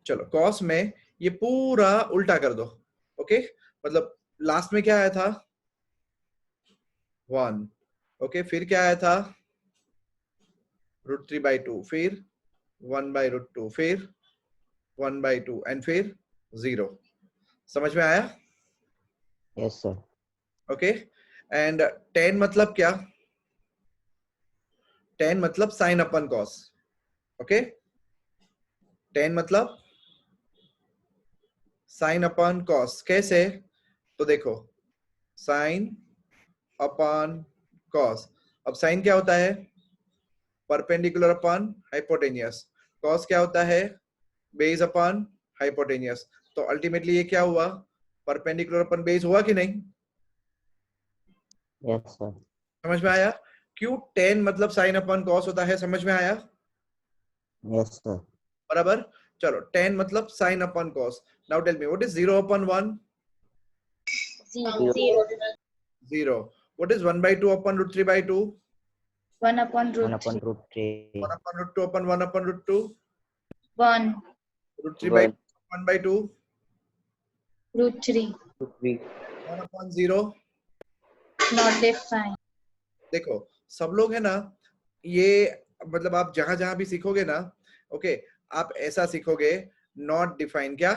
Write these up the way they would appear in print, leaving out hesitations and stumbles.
चलो कॉस में ये पूरा उल्टा कर दो, ओके, मतलब लास्ट में क्या आया था 1, ओके, फिर क्या आया था √3/2, फिर 1/√2, फिर 1/2 एंड फिर 0। समझ में आया? Yes sir. Okay, and tan मतलब क्या? tan मतलब साइन अपन कॉस, ओके, tan मतलब साइन अपन कॉस। कैसे? तो देखो साइन अपन कॉस, अब साइन क्या होता है परपेंडिकुलर अपन हाइपोटेनियस, कॉस क्या होता है बेस अपन हाइपोटेनियस। तो अल्टीमेटली ये क्या हुआ परपेंडिकुलर अपन बेस हुआ कि नहीं? Yes sir. समझ में आया? क्यों tan मतलब साइन अपन कॉस होता है, समझ में आया? Yes sir. बराबर। चलो tan मतलब साइन अपन cos. Now tell me what is 0/1? 0. What is 1/2 upon √3/2? 1/√3. 1/√2 upon 1/√2. 1 √3/2 1/2. √3 1/0. not defined. देखो सब लोग है ना, ये मतलब आप जहां जहां भी सीखोगे ना, ओके, आप ऐसा सीखोगे नॉट डिफाइन क्या।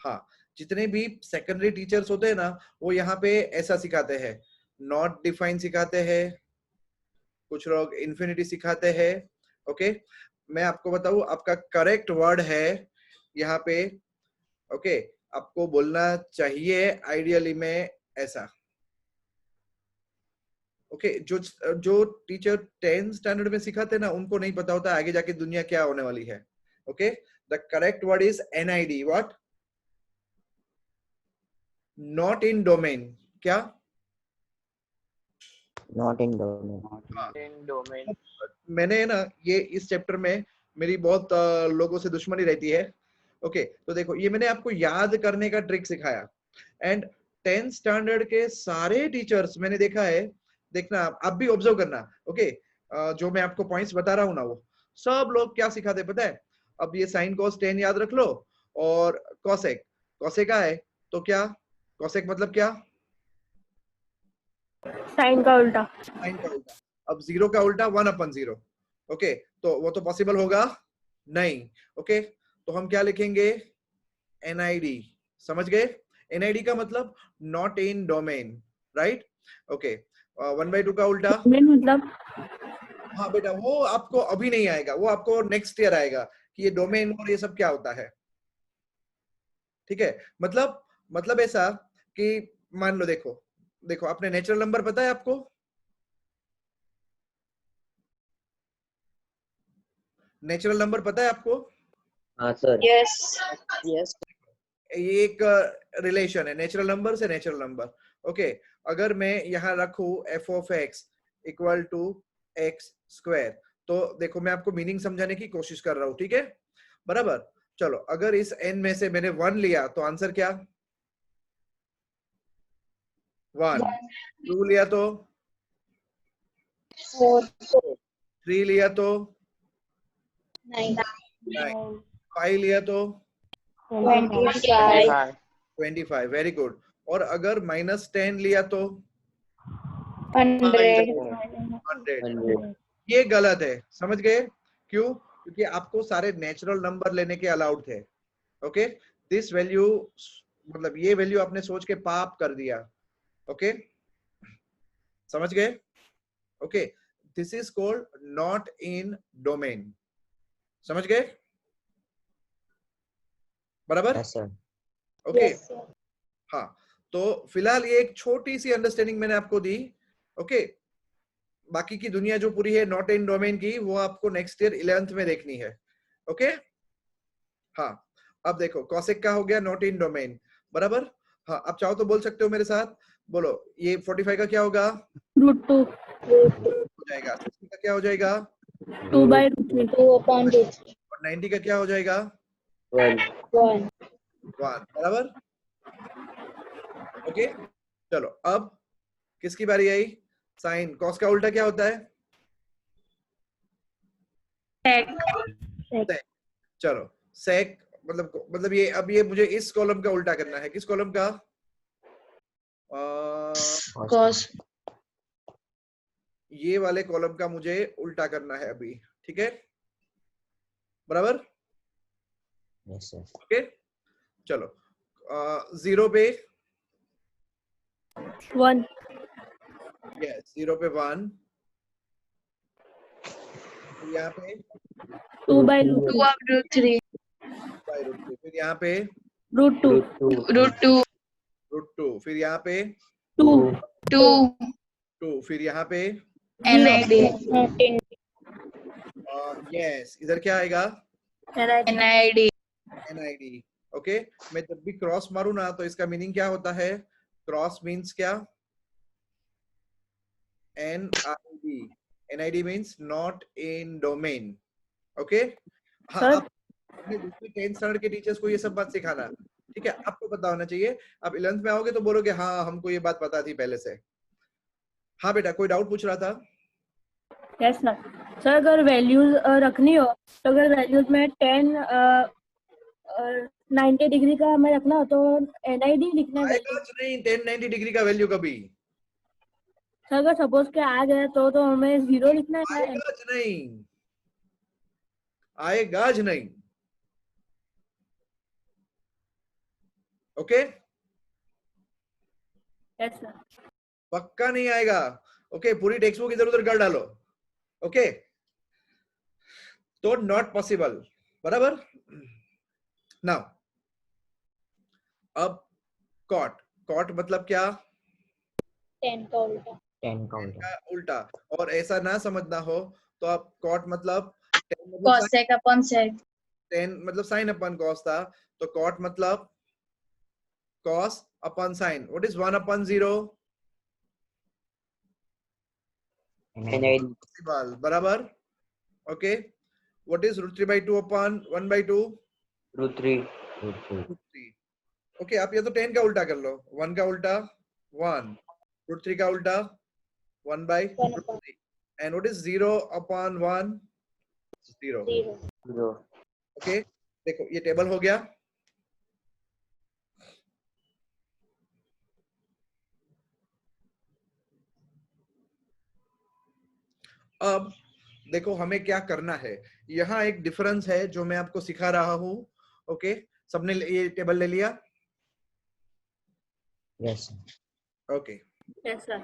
हाँ, जितने भी सेकेंडरी टीचर्स होते हैं ना वो यहाँ पे ऐसा सिखाते हैं, नॉट डिफाइन सिखाते हैं, कुछ लोग इन्फिनिटी सिखाते हैं, ओके। मैं आपको बताऊं आपका करेक्ट वर्ड है यहाँ पे, ओके, आपको बोलना चाहिए आइडियली में ऐसा, ओके। जो टीचर 10th स्टैंडर्ड में सिखाते हैं ना उनको नहीं पता होता आगे जाके दुनिया क्या होने वाली है, okay. The correct word is NID। What? Not in domain. क्या? Not in domain. मैंने ना ये इस चैप्टर में मेरी बहुत लोगों से दुश्मनी रहती है, ओके। तो देखो ये मैंने आपको याद करने का ट्रिक सिखाया, एंड 10th स्टैंडर्ड के सारे टीचर्स मैंने देखा है, देखना आप भी ऑब्जर्व करना, ओके। जो मैं आपको पॉइंट्स बता रहा हूँ ना वो सब लोग क्या सिखाते पता है? अब ये साइन कॉस टेन याद रख लो, और कॉसेक, कॉसेक है तो क्या, कॉसेक मतलब क्या? साइन का उल्टा। साइन का उल्टा। अब 0 का उल्टा 1/0, ओके, तो वो तो पॉसिबल होगा नहीं, ओके। तो हम क्या लिखेंगे NID। समझ गए? NID का मतलब not in domain, right, okay. 1/2 का उल्टा, मतलब हाँ बेटा वो आपको अभी नहीं आएगा, वो आपको नेक्स्ट ईयर आएगा कि ये डोमेन और ये सब क्या होता है, ठीक है। मतलब ऐसा कि मान लो, देखो देखो आपने नेचुरल नंबर पता है आपको? नेचुरल नंबर पता है आपको? हाँ सर। Yes. यस। ये एक रिलेशन है नेचुरल नंबर से नेचुरल नंबर, ओके। अगर मैं यहाँ रखूं f(x) इक्वल टू x², तो देखो मैं आपको मीनिंग समझाने की कोशिश कर रहा हूँ, ठीक है, बराबर। चलो अगर इस n में से मैंने 1 लिया तो आंसर क्या 1, 2 लिया तो 4 3 लिया तो 9 9, 5 लिया तो 25 25, वेरी गुड। और अगर -10 लिया तो 100 100। ये गलत है, समझ गए क्यों? क्योंकि आपको सारे नेचुरल नंबर लेने के अलाउड थे, ओके। दिस वैल्यू मतलब ये वैल्यू आपने सोच के पाप कर दिया, ओके, समझ गए? Okay, this is called not in domain. समझ गए? बराबर, yes sir. Okay. Yes, sir. हाँ, तो फिलहाल ये एक छोटी सी अंडरस्टैंडिंग मैंने आपको दी, ओके। बाकी की दुनिया जो पूरी है नॉट इन डोमेन की वो आपको नेक्स्ट ईयर 11th में देखनी है, ओके। हाँ, अब देखो कॉसेक का हो गया नॉट इन डोमेन, बराबर। हाँ, आप चाहो तो बोल सकते हो मेरे साथ, बोलो ये 45 का क्या होगा √2 हो जाएगा, 60 का क्या हो जाएगा 2/√3 2/√3 और 90 का क्या हो जाएगा 1 1 1, बराबर, ओके। चलो अब किसकी बारी आई? साइन कॉस का उल्टा क्या होता है टेक चलो सेक मतलब ये अब ये मुझे इस कॉलम का उल्टा करना है। किस कॉलम का? cos, ये वाले कॉलम का मुझे उल्टा करना है अभी, ठीक है, बराबर? Yes, sir. ओके, चलो 0 पे 1, यस 0 पे 1, यहाँ पे 2 by root 2 of root 3, by root 3, फिर यहाँ पे 2, root 2, root 2, रूट 2, फिर यहाँ पे 2, 2, 2, फिर यहाँ पे 0, NID, यस इधर क्या आएगा? NID, NID। ओके, मैं जब भी क्रॉस मारू ना तो इसका मीनिंग क्या होता है? क्रॉस मीन्स क्या? NID। NID means not in domain. Okay, हाँ, Sir? आप अपने दूसरे 10th स्टैंडर्ड के टीचर्स को ये सब बात सिखाना, ठीक है, आपको पता होना चाहिए। आप 11th में आओगे तो बोलोगे हाँ हमको ये बात पता थी पहले से। हाँ बेटा, कोई डाउट पूछ रहा था? yes sir. सर अगर वैल्यूज रखनी हो तो अगर वैल्यूज में 90 डिग्री का हमें रखना हो तो NID लिखना है आएगा नहीं 10 90 डिग्री का वैल्यू कभी सर। अगर सपोज के आ गया तो हमें 0 लिखना है। आएगा नहीं, आएगा नहीं। Okay, yes sir. पक्का नहीं आएगा। ओके, पूरी टेक्स्ट बुक इधर उधर कर डालो। ओके, तो नॉट पॉसिबल, बराबर। नाउ अब कॉट, कॉट मतलब क्या? 10 का उल्टा, 10 का उल्टा। का उल्टा। और ऐसा ना समझना हो तो आप कॉट मतलब 10 मतलब cosec upon sec, 10 मतलब साइन अपन कॉस था, तो कॉट मतलब cos upon sine. What is 1 upon 0? NID. Possible, बराबर। Okay, what is root 3 by 2 upon 1 by 2? Root 3. Root 3. Root 3। Okay, आप ये तो 10 का उल्टा कर लो। 1 का उल्टा 1, रूट 3 का उल्टा 1 by 1 root upon 3, and what is 0 upon 1? 0। 0, 0. Okay, देखो ये टेबल हो गया। अब देखो हमें क्या करना है। यहाँ एक डिफरेंस है जो मैं आपको सिखा रहा हूँ। ओके, सबने ये टेबल ले लिया? Yes, sir. Okay, yes sir.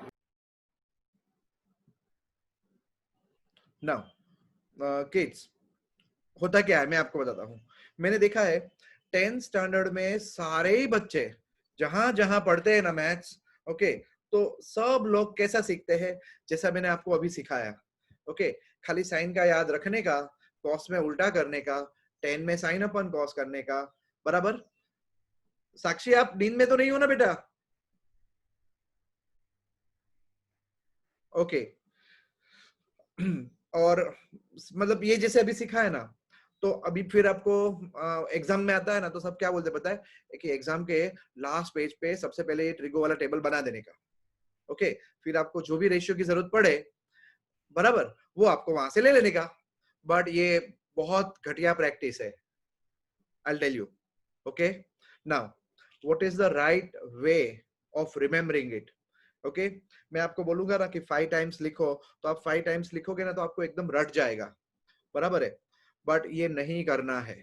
Now kids, होता क्या है मैं आपको बताता हूँ। मैंने देखा है 10th स्टैंडर्ड में सारे ही बच्चे जहां जहां पढ़ते हैं ना मैथ्स, ओके, तो सब लोग कैसा सीखते हैं? जैसा मैंने आपको अभी सिखाया। ओके, खाली साइन का याद रखने का, कॉस में उल्टा करने का, 10 में साइन अपन कॉस करने का, बराबर। साक्षी आप नींद में तो नहीं हो ना बेटा? ओके, और मतलब ये जैसे अभी सिखा है ना, तो अभी फिर आपको एग्जाम में आता है ना तो सब क्या बोलते पता है कि एग्जाम के लास्ट पेज पे सबसे पहले ये ट्रिगो वाला टेबल बना देने का। ओके, फिर आपको जो भी रेशियो की जरूरत पड़े, बराबर, वो आपको वहां से ले लेने का। बट ये बहुत घटिया प्रैक्टिस है, I'll tell you. Okay, now what is the right way of remembering it? Okay, मैं आपको बोलूंगा ना कि 5 टाइम्स लिखो, तो आप 5 टाइम्स लिखोगे ना तो आपको एकदम रट जाएगा, बराबर है। बट ये नहीं करना है,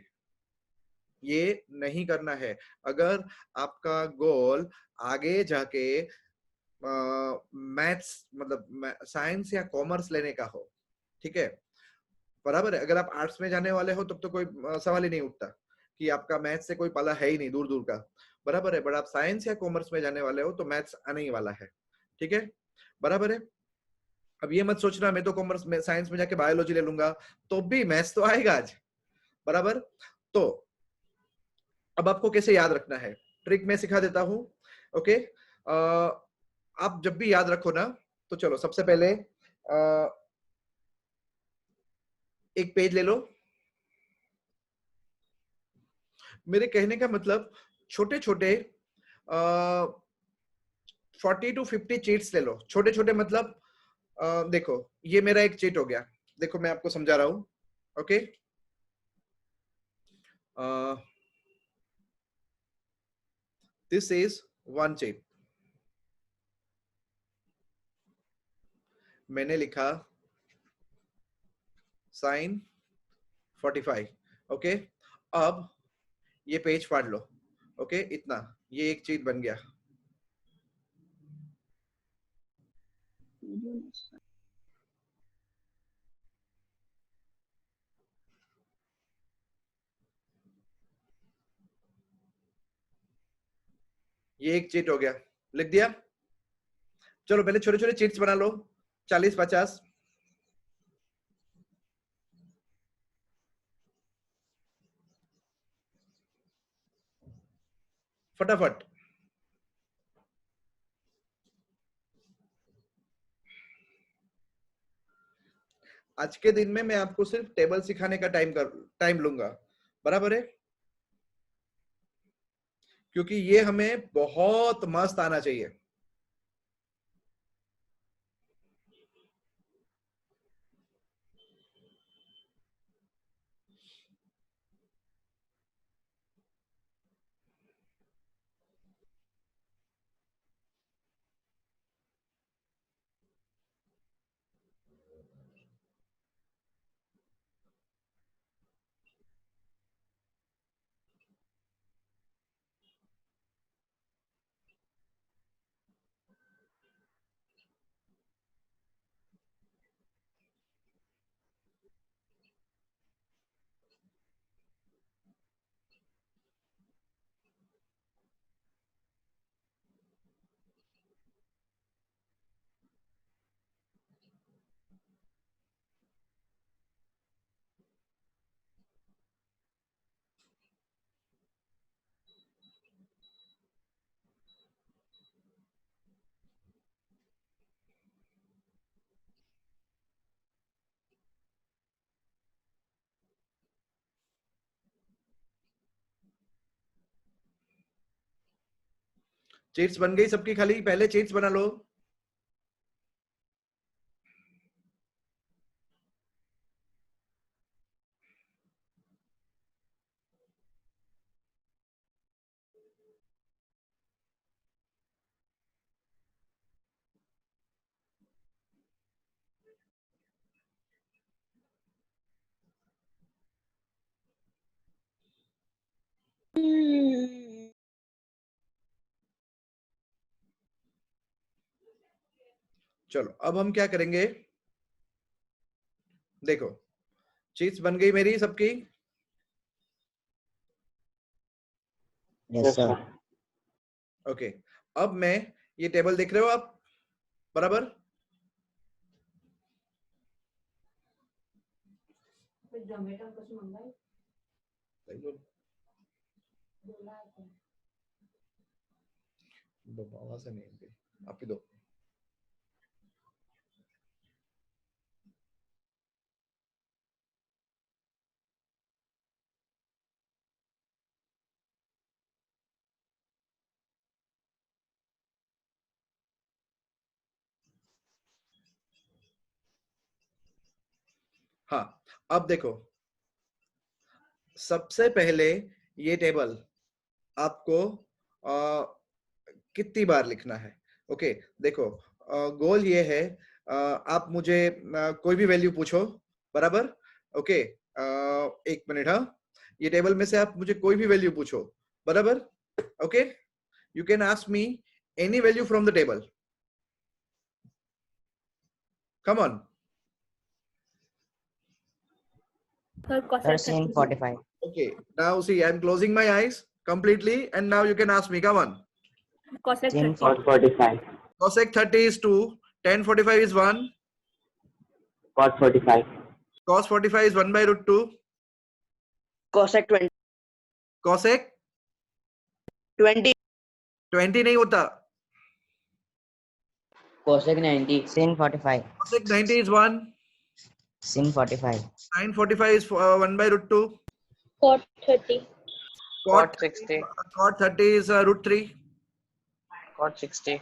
ये नहीं करना है। अगर आपका गोल आगे जाके मैथ्स मतलब साइंस या कॉमर्स लेने का हो, ठीक है, बराबर है। अगर आप आर्ट्स में जाने वाले हो तब तो कोई सवाल ही नहीं उठता कि आपका मैथ्स से कोई पाला है ही नहीं, दूर दूर का, बराबर है। बट आप साइंस या कॉमर्स में जाने वाले हो तो मैथ्स आने ही वाला है, ठीक है, बराबर है। अब ये मत सोचना मैं तो कॉमर्स में साइंस में जाके बायोलॉजी ले लूंगा तो भी मैथ्स तो आएगा आज, बराबर। तो अब आपको कैसे याद रखना है, ट्रिक मैं सिखा देता हूँ। ओके, आप जब भी याद रखो ना तो चलो सबसे पहले एक पेज ले लो। मेरे कहने का मतलब छोटे छोटे 40 to 50 चीट्स ले लो। छोटे छोटे मतलब देखो ये मेरा एक चीट हो गया, देखो मैं आपको समझा रहा हूं। Okay, This is 1 cheat. मैंने लिखा sin 45. ओके, अब ये पेज फाड़ लो. ओके, इतना, ये एक चीट बन गया. ये एक चीट हो गया, लिख दिया. चलो पहले छोटे छोटे चीट्स बना लो, 40-50. फटाफट. आज के दिन में मैं आपको सिर्फ टेबल सिखाने का टाइम लूंगा, बराबर है? क्योंकि ये हमें बहुत मस्त आना चाहिए. चीट्स बन गई सबकी? खाली पहले चीट्स बना लो. चलो अब हम क्या करेंगे, देखो चीट्स बन गई मेरी सबकी. Yes, sir. ओके, अब मैं ये टेबल देख रहे हो आप, बराबर? बाबा से नहीं, आप ही दो. हाँ, अब देखो, सबसे पहले ये टेबल आपको कितनी बार लिखना है. ओके, देखो गोल ये है, आप मुझे कोई भी वैल्यू पूछो, बराबर? ओके, एक मिनट. हाँ, ये टेबल में से आप मुझे कोई भी वैल्यू पूछो, बराबर? Okay, you can ask me any value from the table. Come on. Sir, sin 45. Okay, now see, I'm closing my eyes completely, and now you can ask me. Come on. Cosec Sin 30. 45. Cosec 30 is 2. Tan 45 is 1. Cos 45. Cos 45 is 1 by root 2. cosec 20 Cosec 20 20 नहीं होता. Cosec 90. Sin 45. Cosec 90 is 1. Sin 45. Sin 45 is 1 by root 2. Cot 30. cot 60 Cot 30 is root 3. cot 60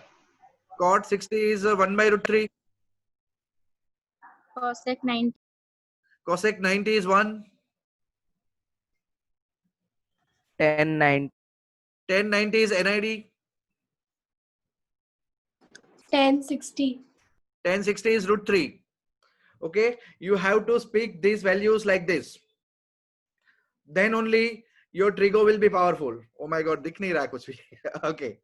Cot 60 is 1 by root 3. Cosec 90. Cosec 90 is 1. 1090. 1090 is NID. 1060. 1060 is root 3. Okay, you have to speak these values like this. Then only your trigo will be powerful. Oh my god, दिख नहीं रहा कुछ भी. Okay.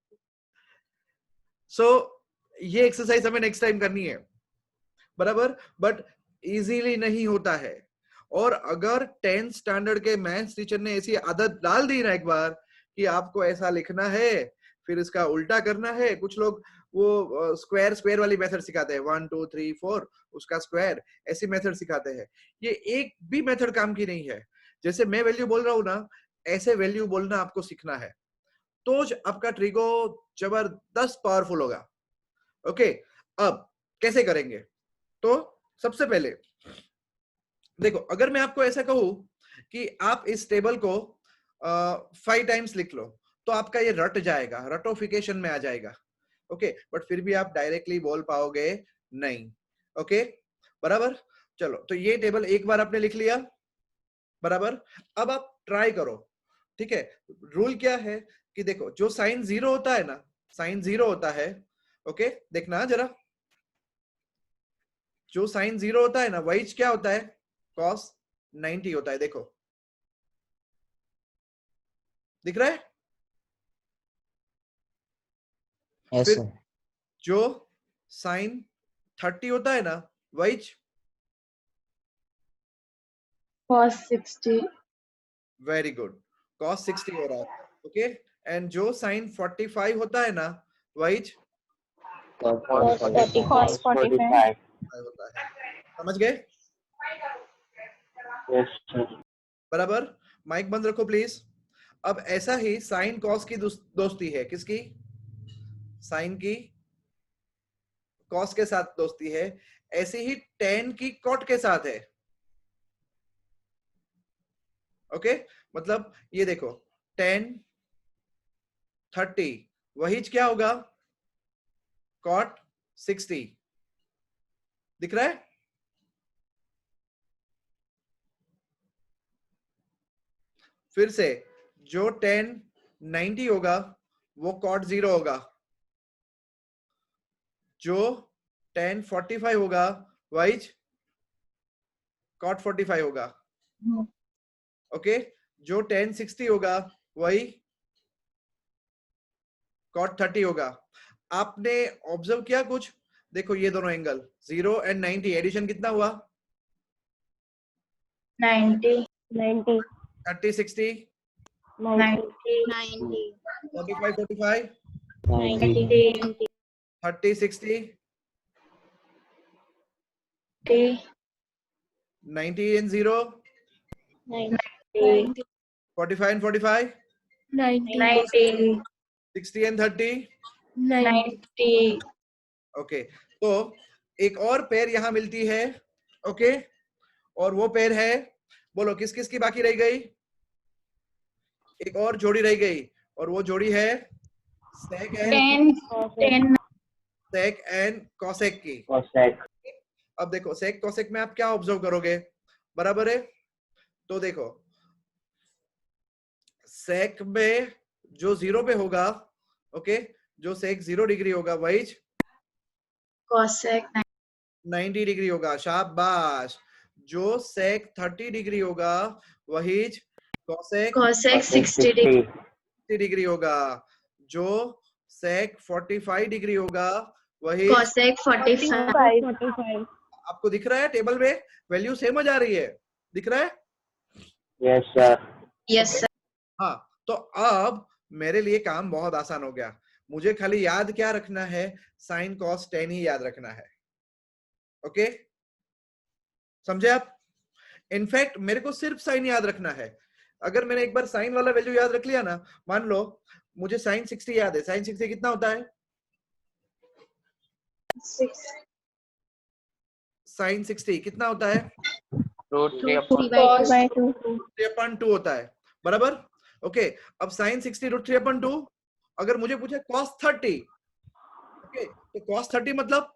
So ये exercise हमें next time करनी है, बराबर. बट इजीली नहीं होता है. और अगर 10th स्टैंडर्ड के मैथ्स टीचर ने ऐसी आदत डाल दी ना एक बार कि आपको ऐसा लिखना है, फिर इसका उल्टा करना है. कुछ लोग वो स्क्वायर वाली मेथड सिखाते हैं, 1 2 3 4 उसका स्क्वायर, ऐसी मेथड सिखाते हैं. ये एक भी मेथड काम की नहीं है. जैसे मैं वैल्यू बोल रहा हूं ना, ऐसे वैल्यू बोलना आपको सीखना है, तो आपका ट्रिगो जबरदस्त पावरफुल होगा. ओके, अब कैसे करेंगे? तो सबसे पहले देखो, अगर मैं आपको ऐसा कहूं कि आप इस टेबल को 5 टाइम्स लिख लो, तो आपका ये रट जाएगा, रटोफिकेशन में आ जाएगा. ओके, बट फिर भी आप डायरेक्टली बोल पाओगे नहीं. ओके, बराबर. चलो, तो ये टेबल एक बार आपने लिख लिया, बराबर. अब आप ट्राई करो. ठीक है, रूल क्या है कि देखो, जो साइन 0 होता है ना, साइन 0 होता है. ओके, देखना जरा, जो साइन 0 होता है ना, वही क्या होता है? cos 90 होता है. देखो, दिख रहा है? Yes, फिर sir. जो साइन 30 होता है ना, वही cos 60, वेरी गुड, cos 60 हो रहा है. ओके, एंड जो साइन 45 होता है ना, वही cos 45, होता है. समझ गए? Yes, sir. बराबर. माइक बंद रखो प्लीज. अब ऐसा ही साइन कॉस की दोस्ती है. किसकी? साइन की कॉस के साथ दोस्ती है. ऐसे ही tan की कॉट के साथ है. ओके, मतलब ये देखो, tan 30 वही क्या होगा? cot 60. दिख रहा है? फिर से, जो tan 90 होगा वो cot 0 होगा. जो tan 45 होगा वही cot 45 होगा. ओके, जो tan 60 होगा वही cot 30 होगा. आपने ऑब्जर्व किया कुछ? देखो, ये दोनों एंगल 0 एंड 90 एडिशन कितना हुआ? 90, 30 60 90, 45 45 90, 30 60 90 and 0 90, 45 and 45 90, 60 and 30. 90, ओके, तो एक और पेयर यहां मिलती है. ओके, और वो पेयर है, बोलो किस किस की बाकी रह गई? एक और जोड़ी रह गई, और वो जोड़ी है sec and cosec की. Cosec. अब देखो, sec cosec में आप क्या ऑब्जर्व करोगे? बराबर है. तो देखो, sec में जो 0 पे होगा, ओके, जो sec 0 डिग्री होगा वही cosec 90 डिग्री होगा. शाबाश. जो sec 30 डिग्री होगा वही cosec 60 डिग्री होगा. जो sec 45 डिग्री होगा वही. cosec 45, आपको दिख रहा है टेबल में वैल्यू सेम जा रही है? दिख रहा है? Yes, sir. yes sir, हाँ, तो अब मेरे लिए काम बहुत आसान हो गया. मुझे खाली याद क्या रखना है? साइन कॉस tan ही याद रखना है. ओके, समझे आप? इनफैक्ट मेरे को सिर्फ साइन याद रखना है. अगर मैंने एक बार साइन वाला वैल्यू याद रख लिया ना, मान लो मुझे साइन 60 याद है. साइन 60 कितना होता है? साइन 60 कितना होता है? √3/2 होता है. बराबर. ओके, अब साइन 60 √3/2. अगर मुझे पूछे cos 30, ओके, तो cos 30 मतलब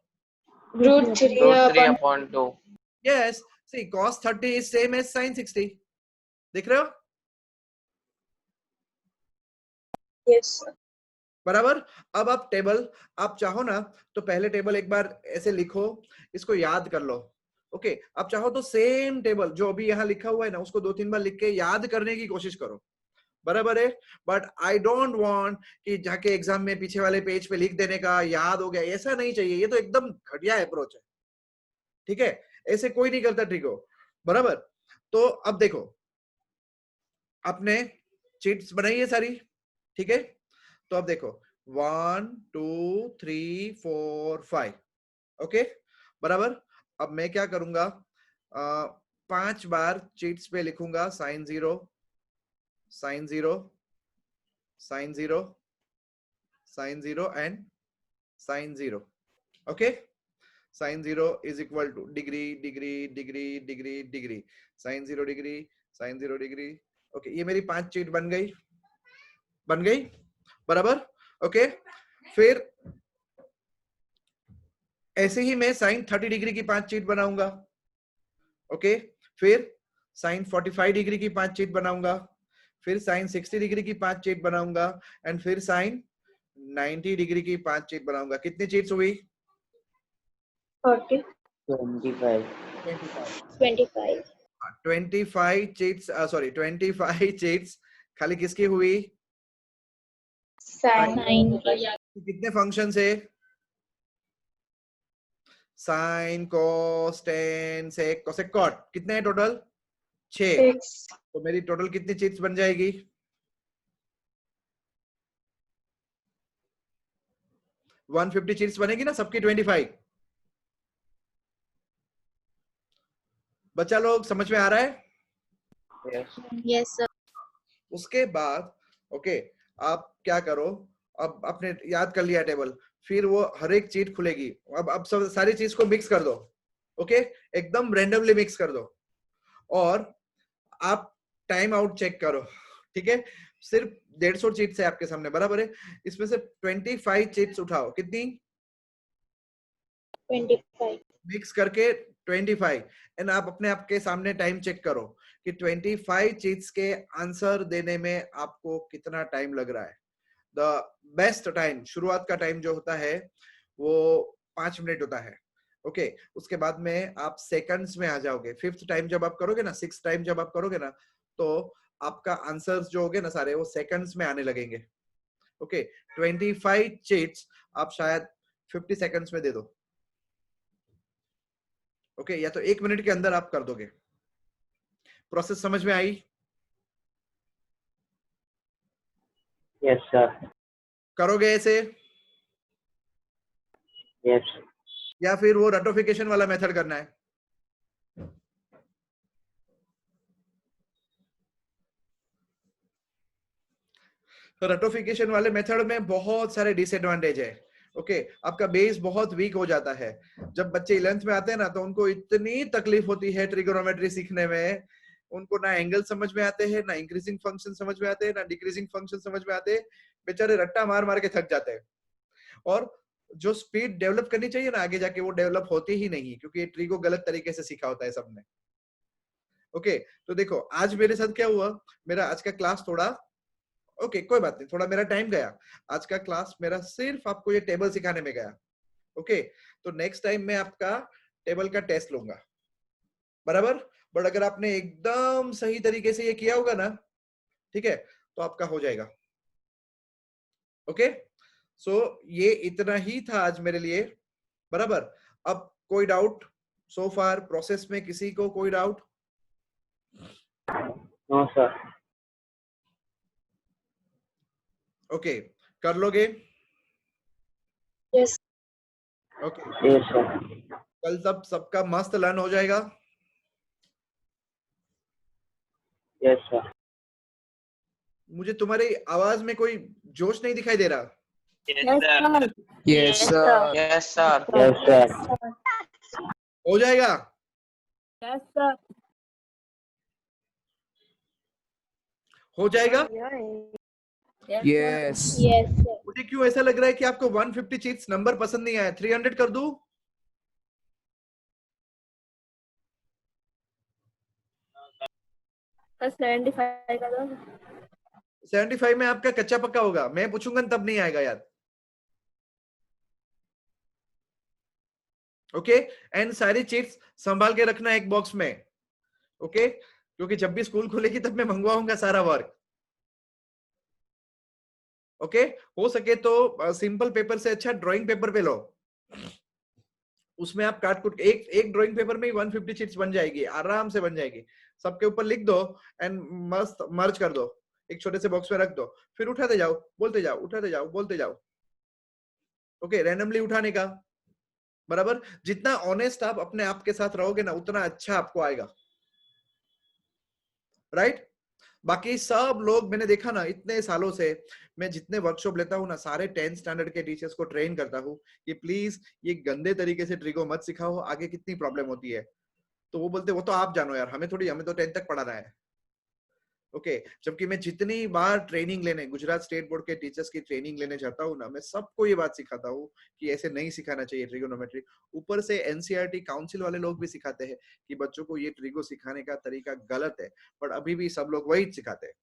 √3/2. Yes, see cos 30 is same as sin 60. देख रहे हो? Yes, sir. बराबर। अब आप टेबल, आप चाहो ना तो पहले टेबल एक बार ऐसे लिखो, इसको याद कर लो। ओके, आप चाहो तो सेम टेबल जो अभी यहाँ लिखा हुआ है ना, उसको 2-3 बार लिख के याद करने की कोशिश करो, बराबर है। बट आई डोंट वांट कि जाके एग्जाम में पीछे वाले पेज पे लिख देने का याद हो गया, ऐसा नहीं चाहिए। ये तो एकदम घटिया अप्रोच है, ठीक है, ऐसे कोई नहीं करता ट्रिको, बराबर। तो अब देखो, आपने चीट्स बनाई है सारी, ठीक है। तो अब देखो 1 2 3 4 5, ओके, बराबर। अब मैं क्या करूंगा, 5 बार चीट्स पे लिखूंगा sine 0, sine 0, sine 0, sine 0 and sine 0, okay. Sine 0 is equal to degree degree degree degree degree, sine 0 degree, sine 0 degree. Okay, ये मेरी 5 चीट बन गई, बन गई, बराबर। ओके, फिर ऐसे ही मैं साइन 30 डिग्री की 5 चीट बनाऊंगा, ओके। फिर साइन 45 डिग्री की 5 चीट बनाऊंगा, फिर साइन 60 डिग्री की 5 चीट बनाऊंगा, एंड फिर साइन 90 डिग्री की 5 चीट बनाऊंगा। कितनी चीट्स हुई? 40, 25. 25. 25 चीट्स, सॉरी 25 चीट्स खाली किसकी हुई? Sine. कितने फंक्शन से? साइन, कोस, टेन, सेक, कोसेक, कॉट, कितने हैं टोटल? 6। 6. तो मेरी टोटल कितनी चीट्स बन जाएगी? 150 चीट्स बनेगी ना सबकी 25। बच्चा लोग समझ में आ रहा है? Yes. Yes, sir. उसके बाद ओके, आप क्या करो, अब आपने याद कर लिया टेबल, फिर वो हर एक चीट खुलेगी। अब सब सारी चीज को मिक्स कर दो, ओके, एकदम रैंडमली मिक्स कर दो, और आप टाइम आउट चेक करो, ठीक है। सिर्फ 150 चीट्स है आपके सामने, बराबर है। इसमें से 25 चीट्स उठाओ, कितनी? 25. मिक्स करके 25, एंड आप अपने आपके सामने टाइम चेक करो कि 25 चीट्स के आंसर देने में आपको कितना टाइम लग रहा है। द बेस्ट टाइम, शुरुआत का टाइम जो होता है वो 5 मिनट होता है, ओके। उसके बाद में आप सेकंड्स में आ जाओगे। 5th टाइम जब आप करोगे ना, 6th टाइम जब आप करोगे ना, तो आपका आंसर्स जो होगे ना सारे, वो सेकंड्स में आने लगेंगे, ओके। 25 चीट्स आप शायद 50 सेकंड्स में दे दो, ओके, या तो 1 मिनट के अंदर आप कर दोगे। प्रोसेस समझ में आई? Yes, sir. करोगे ऐसे, Yes. या फिर वो रटोफिकेशन वाला मेथड करना है? रटोफिकेशन वाले मेथड में बहुत सारे डिसएडवांटेज है, ओके। आपका बेस बहुत वीक हो जाता है। जब बच्चे 11th में आते हैं ना, तो उनको इतनी तकलीफ होती है ट्रिगोनोमेट्री सीखने में, उनको ना एंगल समझ में आते हैं, ना इंक्रीजिंग फंक्शन समझ में आते हैं, ना डिक्रीजिंग फंक्शन समझ में आते हैं। बेचारे रट्टा मार मार के थक जाते हैं, और जो स्पीड डेवलप करनी चाहिए ना आगे जाके, वो डेवलप होती ही नहीं, क्योंकि ये ट्री को गलत तरीके से सीखा होता है सबने, ओके। तो देखो आज मेरे साथ क्या हुआ, मेरा आज का क्लास थोड़ा ओके, कोई बात नहीं, थोड़ा मेरा टाइम गया। आज का क्लास मेरा सिर्फ आपको ये टेबल सिखाने में गया, ओके। तो नेक्स्ट टाइम मैं आपका टेबल का टेस्ट लूंगा, बराबर। बट अगर आपने एकदम सही तरीके से ये किया होगा ना, ठीक है, तो आपका हो जाएगा, ओके। सो ये इतना ही था आज मेरे लिए, बराबर। अब कोई डाउट सो फार प्रोसेस में? किसी को कोई डाउट? No, sir. ओके, कर लोगे? Yes. Okay, Yes, sir. कल तब सबका मस्त लर्न हो जाएगा। Yes, sir. मुझे तुम्हारी आवाज में कोई जोश नहीं दिखाई दे रहा। Yes, sir. Yes, sir. Yes, sir. हो जाएगा? Yes, sir. हो जाएगा? Yes. Yes, sir. मुझे क्यों ऐसा लग रहा है कि आपको 150 चीट्स नंबर पसंद नहीं आया? 300 कर दूं? Sir, 75 का दो। 75 में आपका कच्चा पक्का होगा, मैं पूछूंगा तब नहीं आएगा याद। ओके, एंड सारी चीट्स संभाल के रखना एक बॉक्स में। ओके, क्योंकि जब भी स्कूल खुलेगी तब मैं मंगवाऊंगा सारा वर्क। ओके, हो सके तो सिंपल पेपर से अच्छा ड्राइंग पेपर पे लो, उसमें आप काट कुट एक ड्राइंग पेपर में ही 150 शीट्स बन जाएगी, आराम से बन जाएगी। सबके ऊपर लिख दो एंड मस्त मर्ज कर दो, एक छोटे से बॉक्स में रख दो, फिर उठाते जाओ, बोलते जाओ, उठाते जाओ, बोलते जाओ। ओके, रैंडमली उठाने का, बराबर। जितना ऑनेस्ट आप अपने आप के साथ रहोगे ना, उतना अच्छा आपको आएगा, राइट। बाकी सब लोग मैंने देखा ना, इतने सालों से मैं जितने वर्कशॉप लेता हूँ ना, सारे 10th स्टैंडर्ड के टीचर्स को ट्रेन करता हूँ कि प्लीज ये गंदे तरीके से ट्रिगो मत सिखाओ, आगे कितनी प्रॉब्लम होती है। तो वो बोलते वो तो आप जानो यार, हमें तो 10th तक पढ़ाना है। ओके, जबकि मैं जितनी बार ट्रेनिंग लेने गुजरात स्टेट बोर्ड के टीचर्स की ट्रेनिंग लेने जाता हूँ ना, मैं सबको ये बात सिखाता हूँ कि ऐसे नहीं सिखाना चाहिए ट्रिगोनोमेट्री। ऊपर से एनसीईआरटी काउंसिल वाले लोग भी सिखाते हैं कि बच्चों को ये ट्रिगो सिखाने का तरीका गलत है, पर अभी भी सब लोग वही सिखाते हैं।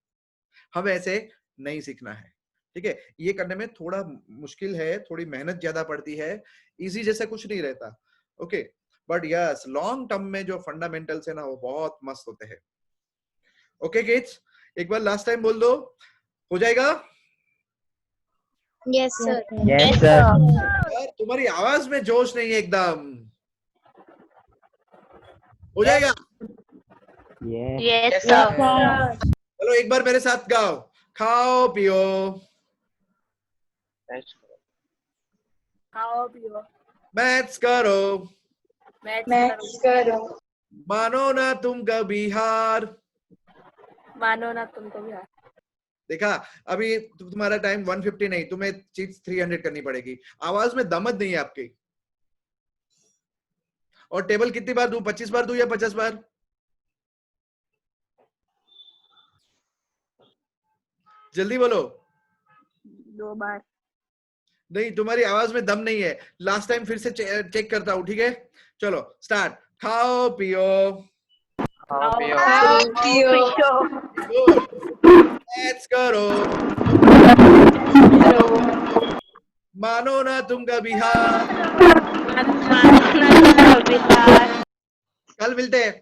हमें ऐसे नहीं सीखना है, ठीक है। ये करने में थोड़ा मुश्किल है, थोड़ी मेहनत ज्यादा पड़ती है, इजी जैसा कुछ नहीं रहता। Okay, but yes, long term में जो फंडामेंटल्स है ना, वो बहुत मस्त होते हैं। ओके किड्स, एक बार लास्ट टाइम बोल दो, हो जाएगा? Yes, sir. Yes, sir. यार तुम्हारी आवाज में जोश नहीं है एकदम। हो जाएगा? Yes. Yes, sir. sir. चलो एक बार मेरे साथ गाओ, खाओ पियो खाओ पियो, मैथ्स करो, मैथ्स करो, मानो ना तुम कभी हार। मानो ना तुमको भी। देखा, अभी तुम्हारा टाइम 150 नहीं, तुम्हें चीज 300 करनी पड़ेगी। आवाज में दमद नहीं है आपकी। और टेबल कितनी बार दूं, 25 बार दूं या 50 बार? जल्दी बोलो। 2 बार। नहीं, तुम्हारी आवाज में दम नहीं है। लास्ट टाइम फिर से चेक करता हूं, ठीक है। चलो स्टार्ट, खाओ पियो, खाओ पियो, मैथ्स करो, मानो ना तुम कभी हार। कल मिलते हैं।